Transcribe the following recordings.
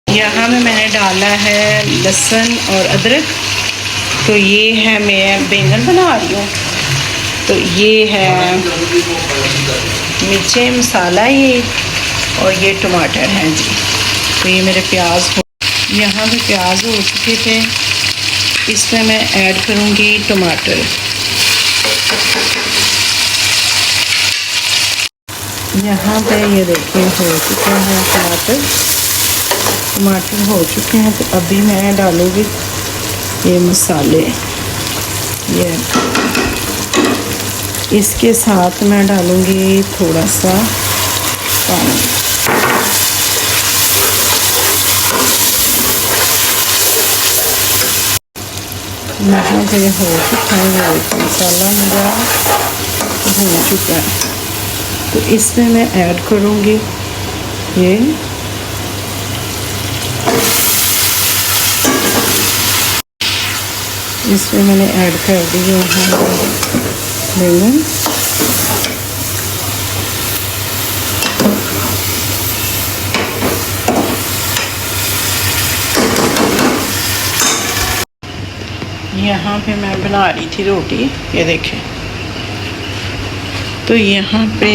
यहाँ में मैंने डाला है लहसुन और अदरक। तो ये है, मैं बैंगन बना रही हूँ। तो ये है मिर्चें मसाला ये, और ये टमाटर हैं जी। तो ये मेरे प्याज यहाँ पे प्याज हो चुके थे। इसमें मैं ऐड करूँगी टमाटर। यहाँ पे ये देखिए हो चुके हैं टमाटर हो चुके हैं। तो अभी मैं डालूँगी ये मसाले। ये इसके साथ मैं डालूँगी थोड़ा सा पानी। यहाँ पे हो चुका है, मसाला मेरा हो चुका है। तो इसमें मैं ऐड करूँगी ये इसमें मैंने ऐड कर दिए हैं बैंगन। यहाँ पे मैं बना रही थी रोटी, ये देखें। तो यहाँ पे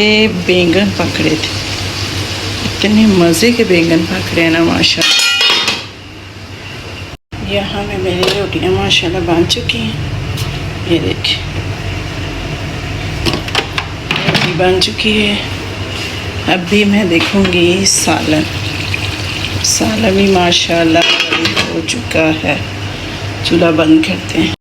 बैंगन पकड़े थे, इतने मज़े के बैंगन पकड़े ना माशाल्लाह। यहाँ में मेरी रोटियाँ माशाल्लाह बन चुकी हैं। ये देखिए रोटी बन चुकी है। अभी मैं देखूँगी सालन भी माशाल्लाह हो चुका है। चूल्हा बंद करते हैं।